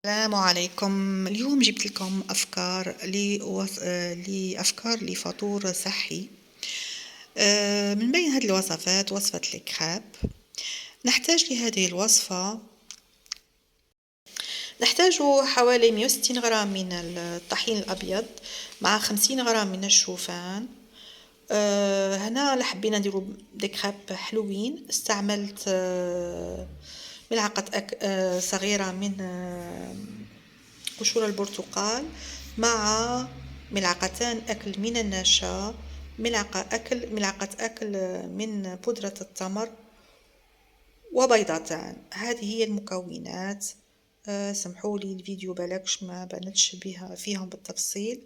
السلام عليكم. اليوم جبت لكم لأفكار لفطور صحي. من بين هذه الوصفات وصفة الكراب. نحتاج لهذه الوصفة نحتاج حوالي 160 غرام من الطحين الأبيض مع 50 غرام من الشوفان. هنا حبينا نديرو دي كراب حلوين. استعملت ملعقة صغيرة من قشور البرتقال مع ملعقتان أكل من النشا، ملعقة أكل من بودرة التمر، وبيضتان. هذه هي المكونات. سمحوا لي الفيديو بلاكش ما بنتش بها فيهم بالتفصيل.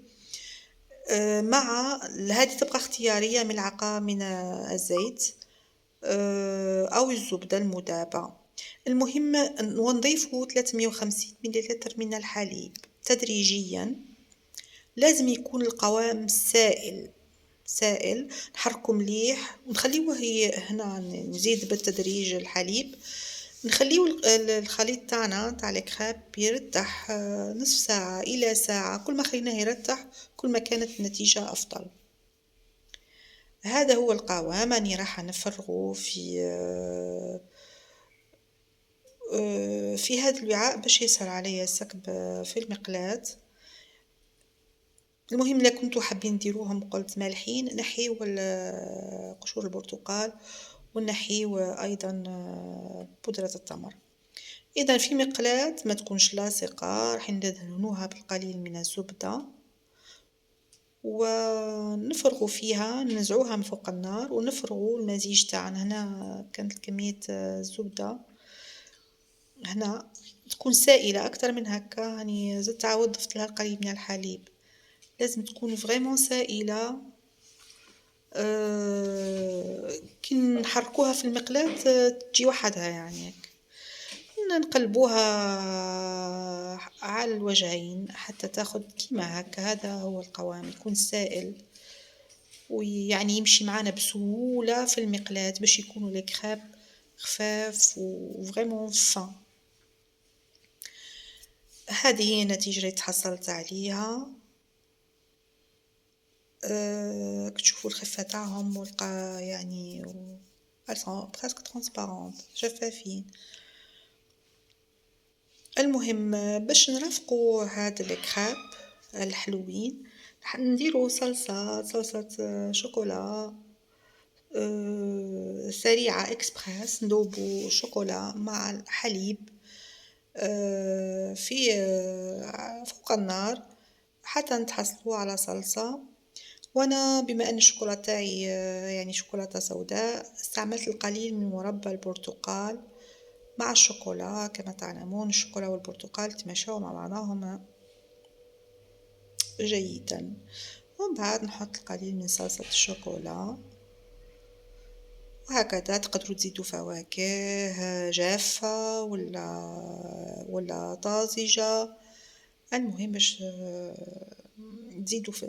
مع هذه تبقى اختيارية، ملعقة من الزيت أو الزبدة المذابة. المهم ونضيف 350 مليلتر من الحليب تدريجيا. لازم يكون القوام سائل. نحركه مليح ونخليه هنا نزيد بالتدريج الحليب. نخليه الخليط تاعنا تاع الكراب يرتاح نصف ساعة إلى ساعة. كل ما خليناه يرتاح كل ما كانت النتيجة أفضل. هذا هو القوام. أني راح نفرغه في هذا الوعاء باش يسهل عليا السكب في المقلاة. المهم الا كنتوا حابين ديروهم قلت مالحين، نحيو قشور البرتقال ونحيو ايضا بودرة التمر. اذا في مقلاة ما تكونش لاصقة راح ندهنوها بالقليل من الزبدة ونفرغوا فيها، ننزعوها من فوق النار ونفرغوا المزيج تاعنا. هنا كانت كمية الزبدة هنا تكون سائلة أكثر من هكا. يعني زدت عاود ضفت لها القليل من الحليب. لازم تكون فريمون سائلة. كي نحركوها في المقلاة تجي وحدها يعني. نقلبوها على الوجهين حتى تاخد كيما هكا. هذا هو القوام، يكون سائل ويعني يمشي معنا بسهولة في المقلاة باش يكونوا لي كراب خفاف وفريمون فان. هذه هي النتيجة اللي تحصلت عليها. كتشوفوا الخفة تاعهم والقا يعني بريسك ترانسبارونت شفافين. المهم باش نرافقوا هاد الكراب الحلوين نديروا صلصة شوكولا سريعة اكسبريس. ندوبوا شوكولا مع الحليب في فوق النار حتى نتحصلوا على صلصة. وانا بما ان الشوكولاته تاعي يعني شوكولاته سوداء، استعملت القليل من مربى البرتقال مع الشوكولا. كما تعلمون الشوكولا والبرتقال تماشوا مع بعضهما جيدا. ومن بعد نحط القليل من صلصة الشوكولا، وهكذا تقدروا تزيدوا فواكه جافة ولا طازجة. المهم باش تزيدوا في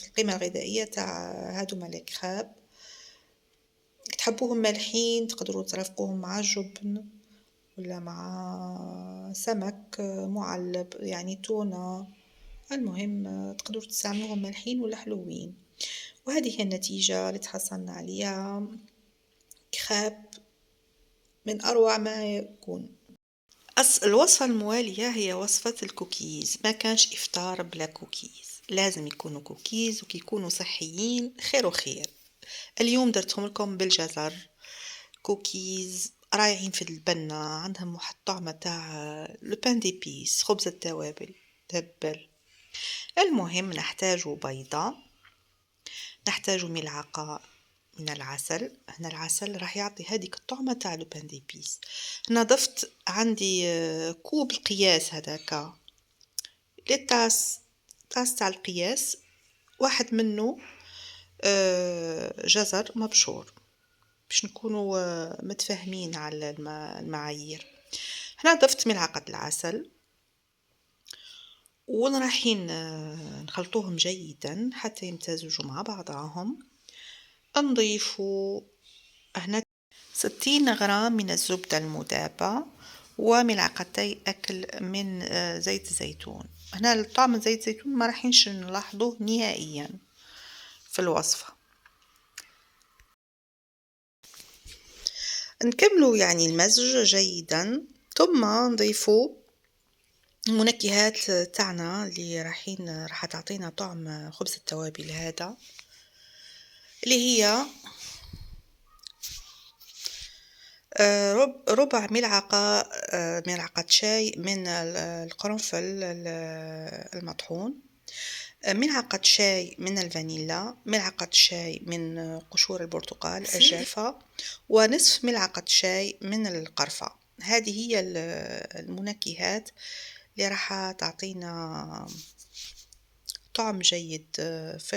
القيمة الغذائية تاع هادوما الكراب. تحبوهم مالحين تقدروا ترافقوهم مع الجبن ولا مع سمك معلب يعني تونة. المهم تقدروا تستعملوهم مالحين ولا حلوين. وهذه هي النتيجة اللي تحصلنا عليها، كراب من أروع ما يكون. الوصفة الموالية هي وصفة الكوكيز. ما كانش إفطار بلا كوكيز، لازم يكونوا كوكيز وكيكونوا صحيين خير وخير. اليوم درتهم لكم بالجزر. كوكيز رايعين في البنة، عندهم واحد الطعمة تاع لوبان دي بيس، خبز التوابل تبل. المهم نحتاج بيضة، نحتاج ملعقة من العسل. هنا العسل راح يعطي هذيك الطعمة تاع لوبان دي بيس. هنا ضفت عندي كوب القياس هذاك للطاس تاع القياس، واحد منه جزر مبشور باش نكونوا متفاهمين على المعايير. هنا ضفت ملعقة العسل ورايحين نخلطوهم جيدا حتى يمتزجوا مع بعضهم. نضيفوا هنا 60 غرام من الزبدة المذابة وملعقتي أكل من زيت الزيتون. هنا طعم زيت الزيتون ما راحينش نلاحظوه نهائيا في الوصفة. نكملوا يعني المزج جيدا، ثم نضيفوا المنكهات تاعنا اللي راح تعطينا طعم خبز التوابل هذا، اللي هي ربع ملعقة ملعقة شاي من القرنفل المطحون، ملعقة شاي من الفانيلا، ملعقة شاي من قشور البرتقال الجافة، ونصف ملعقة شاي من القرفة. هذه هي المنكهات اللي راح تعطينا طعم جيد في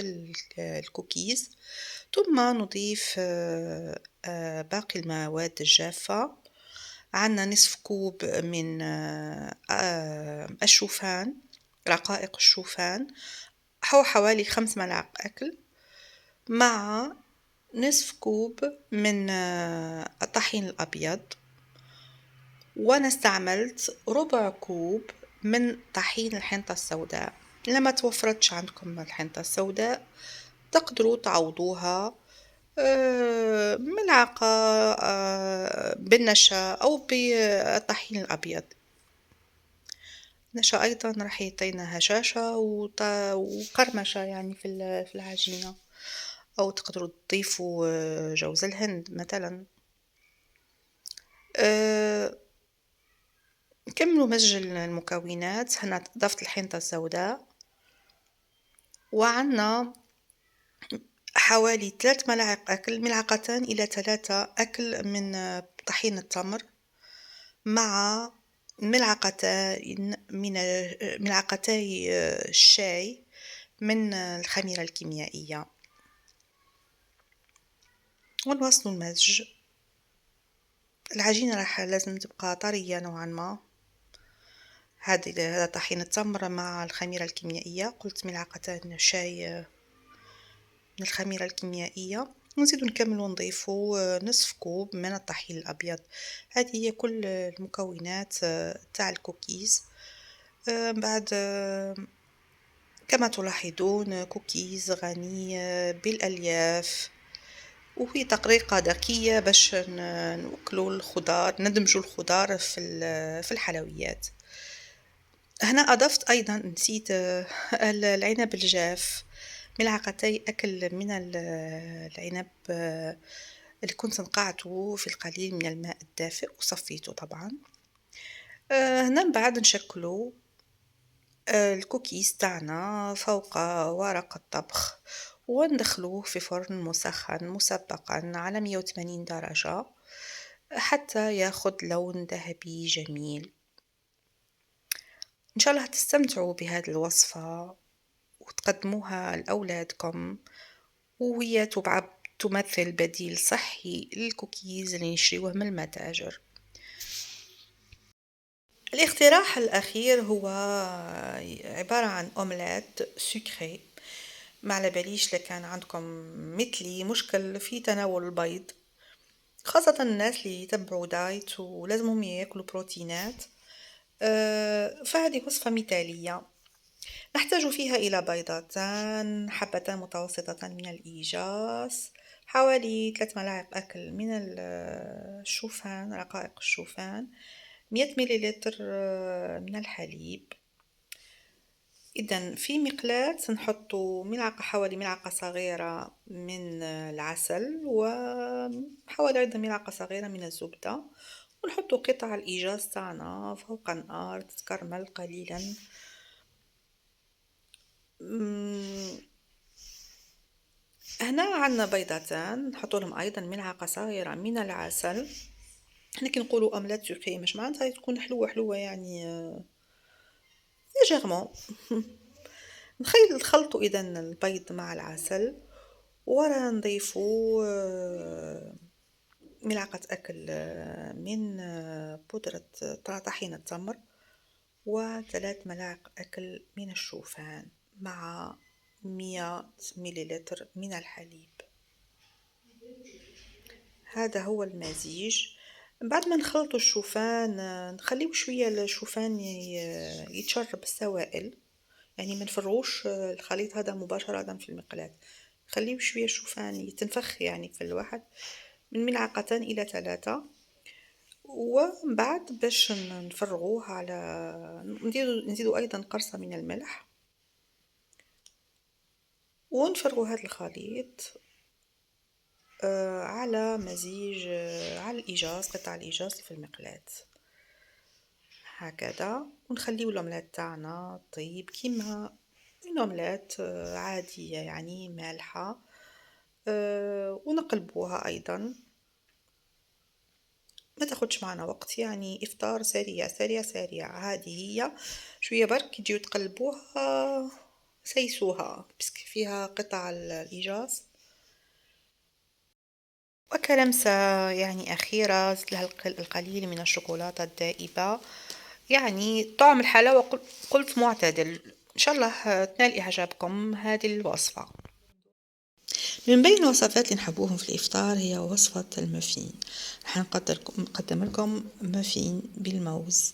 الكوكيز. ثم نضيف باقي المواد الجافة. عندنا نصف كوب من الشوفان، رقائق الشوفان، حوالي 5 ملاعق أكل، مع نصف كوب من الطحين الأبيض. وأنا استعملت ربع كوب من طحين الحنطة السوداء. لما توفرتش عندكم الحنطة السوداء تقدروا تعوضوها ملعقة بالنشا أو بالطحين الأبيض. نشا أيضا راح يعطينا هشاشة وقرمشة يعني في العجينة. أو تقدروا تضيفوا جوز الهند مثلا. نكملوا مزج المكونات. هنا ضفت الحنطة السوداء، وعنا حوالي 3 ملاعق أكل، ملعقتان إلى 3 أكل من طحين التمر، مع ملعقتي الشاي من الخميرة الكيميائية. ونواصل المزج. العجينة راح لازم تبقى طرية نوعا ما. هذا طحين التمر مع الخميرة الكيميائية، قلت ملعقتان شاي من الخميرة الكيميائية. نزيد نكمل ونضيفه نصف كوب من الطحين الأبيض. هذه هي كل المكونات تاع الكوكيز. بعد كما تلاحظون كوكيز غني بالألياف، وهي طريقة ذكية باش نوكلوا الخضار، ندمجوا الخضار في الحلويات. هنا أضفت أيضا، نسيت، العنب الجاف، ملعقتي أكل من العنب اللي كنت نقعته في القليل من الماء الدافئ وصفيته طبعا. هنا من بعد نشكلوا الكوكيز تاعنا فوق ورق الطبخ، وندخلوه في فرن مسخن مسبقا على 180 درجة حتى ياخد لون ذهبي جميل. إن شاء الله تستمتعوا بهذه الوصفة وتقدموها لأولادكم، وهي تمثل بديل صحي للكوكيز اللي نشريوه من المتاجر. الاقتراح الأخير هو عبارة عن أومليت سكري. ما على باليش لكان عندكم مثلي مشكل في تناول البيض، خاصة الناس اللي يتبعوا دايت ولازمهم يأكلوا بروتينات. فهذه وصفة مثالية. نحتاج فيها إلى بيضتان، حبتان متوسطتان من الإيجاس، حوالي 3 ملاعق أكل من الشوفان، رقائق الشوفان، 100 مليلتر من الحليب. إذن في مقلاة نحطو حوالي ملعقة صغيرة من العسل، وحوالي أيضا ملعقة صغيرة من الزبدة، ونحطو قطع الإيجاز تاعنا فوق النار تتكرمل قليلا. هنا عندنا بيضتان نحطو لهم أيضا ملعقة صغيرة من العسل. احنا كي نقولوا أومليت سكري مش معناتها تكون حلوة يعني ليجيرمون. نخلطوا إذا البيض مع العسل، ورا نضيفو ملعقة أكل من بودرة طحين التمر، و3 ملاعق أكل من الشوفان، مع 100 مليلتر من الحليب. هذا هو المزيج. بعد ما نخلطوا الشوفان نخليو شوية الشوفان يتشرب السوائل، يعني ما نفرغوش الخليط هذا مباشرة في المقلاة، نخليو شوية الشوفان يتنفخ يعني في الواحد من ملعقتان إلى 3، ومن بعد باش نفرغوه على نزيدو أيضا قرصة من الملح، ونفرغو هذا الخليط على مزيج على الإيجاز، قطع الإيجاز في المقلاة هكذا، ونخليو الأومليت تاعنا طيب كيما الأومليت عادية يعني مالحة، ونقلبوها أيضا، ما تاخدش معنا وقت، يعني إفطار سريع سريع سريع. هذه هي شوية برك تجيو تقلبوها سيسوها بسك فيها قطع الإيجاز، وكلمسة يعني أخيرة لها القليل من الشوكولاتة الذائبة، يعني طعم الحلاوة قلت معتدل. إن شاء الله تنال إعجابكم هذه الوصفة. من بين الوصفات اللي نحبوهم في الإفطار هي وصفة المافين. راح نقدم لكم مافين بالموز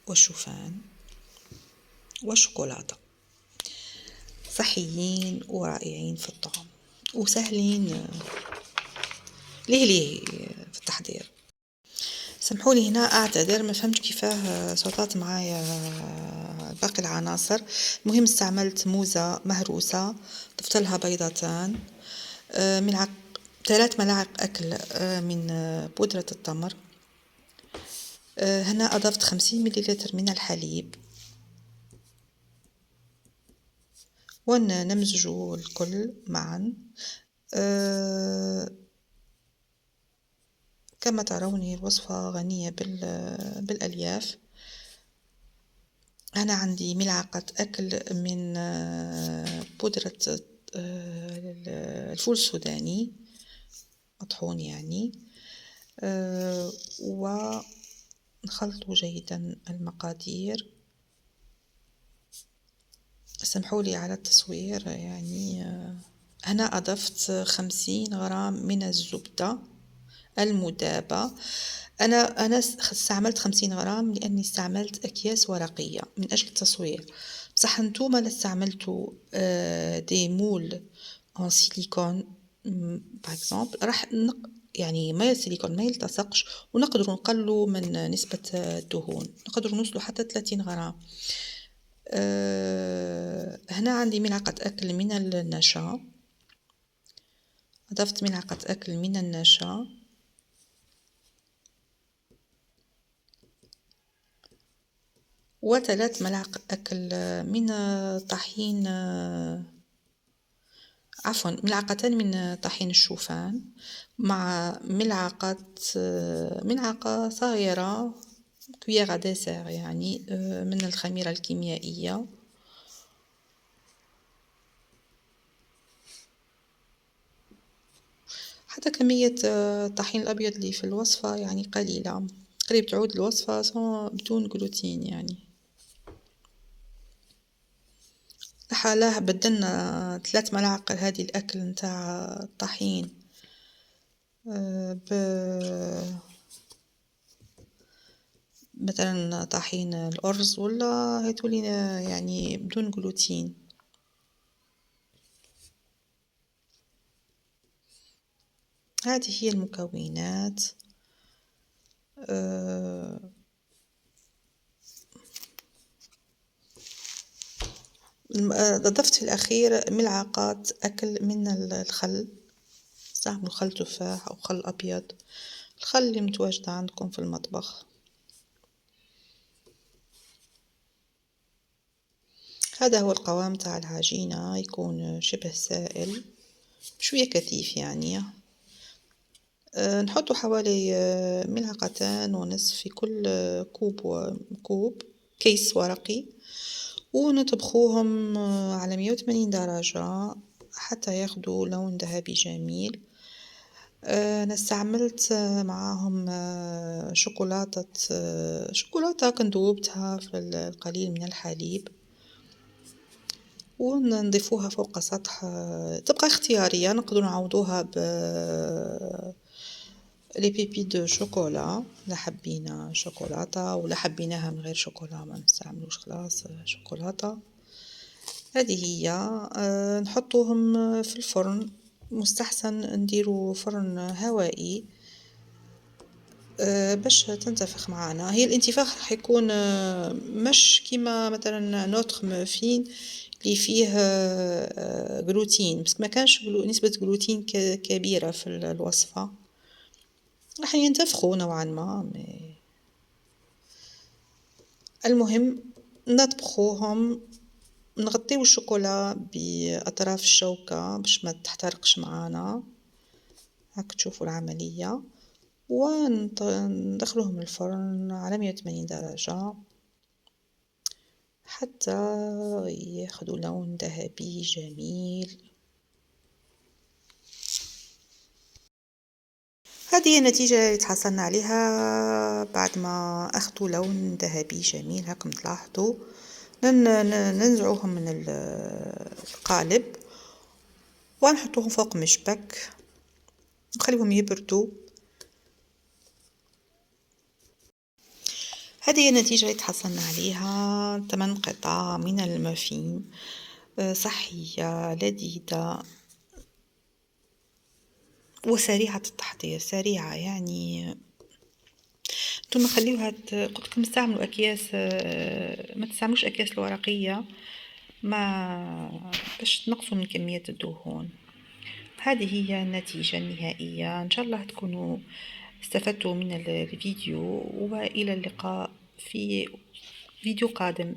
والشوفان والشوكولاتة، صحيين ورائعين في الطعم وسهلين ليه في التحضير. سامحوني هنا اعتذر، ما فهمت كيفاه صوتات معايا باقي العناصر. المهم استعملت موزة مهروسة، ضفت لها بيضتان، ملعق 3 ملاعق اكل من بودرة التمر، هنا اضفت 50 مليلتر من الحليب، ونمزج الكل معا. كما ترون الوصفة غنية بالألياف. أنا عندي ملعقة أكل من بودرة الفول السوداني مطحون يعني، ونخلط جيدا المقادير. سامحولي على التصوير يعني. هنا أضفت 50 غرام من الزبدة المذابة. أنا استعملت 50 غرام لأني استعملت أكياس ورقية من أجل التصوير، بصح نتوما لا استعملتوا دي مول en سيليكون باغ اكزومبل راح يعني ما السيليكون ما يلتصقش، ونقدروا نقلوا من نسبة الدهون، نقدروا نوصلوا حتى 30 غرام. هنا عندي ملعقة أكل من النشا، أضفت ملعقة أكل من النشا، و3 ملاعق أكل من طحين، عفوا ملعقتان من طحين الشوفان، مع ملعقة صغيرة كويغ ديسير يعني من الخميرة الكيميائية. حتى كمية الطحين الأبيض اللي في الوصفة يعني قليلة، قريب تعود الوصفة بدون جلوتين يعني. حالاه بدلنا 3 ملاعق هذه الأكل نتاع الطحين ب مثلا طحين الأرز، ولا هاتولي يعني بدون جلوتين. هذه هي المكونات. ضفت في الأخير ملعقات أكل من الخل، استعملوا خل تفاح أو خل أبيض، الخل اللي متواجد عندكم في المطبخ. هذا هو القوام تاع العجينة، يكون شبه سائل شوية كثيف يعني. نحط حوالي 2.5 في كل كوب كيس ورقي، ونطبخوهم على 180 درجة حتى ياخدوا لون ذهبي جميل. أنا استعملت معاهم شوكولاتة كندوبتها في القليل من الحليب، ونضيفوها فوق سطح، تبقى اختيارية، نقدر نعوضوها لي بيبي دو شوكولا، لا حبينا شوكولاتة ولا حبيناها من غير شوكولا ما نستعملوش خلاص شوكولاتة. هذه هي نحطوهم في الفرن، مستحسن نديرو فرن هوائي باش تنتفخ معانا. هي الانتفاخ راح يكون مش كيما مثلا نوتخ مافين اللي فيه جلوتين، بس ما كانش نسبة جلوتين كبيرة في الوصفة، راح ينتفخوا نوعا ما. المهم نطبخوهم، نغطيو الشوكولا بأطراف الشوكة باش ما تحترقش معانا. هاك تشوفوا العملية، وندخلوهم الفرن على 180 درجة حتى ياخدوا لون ذهبي جميل. هذه هي النتيجة اللي تحصلنا عليها بعد ما أخذوا لون ذهبي جميل. هاكم تلاحظوا ننزعوهم من القالب ونحطوهم فوق مشبك نخليهم يبردوا. هذه هي النتيجة اللي تحصلنا عليها، 8 قطع من المافين صحية لذيذة وسريعة التحضير، سريعة يعني. انتم خليوها قلت لكم استعملوا اكياس، ما تستعملوش اكياس الورقية ما باش تنقصوا من كمية الدهون. هذه هي النتيجة النهائية. ان شاء الله تكونوا استفدتوا من الفيديو، والى اللقاء في فيديو قادم.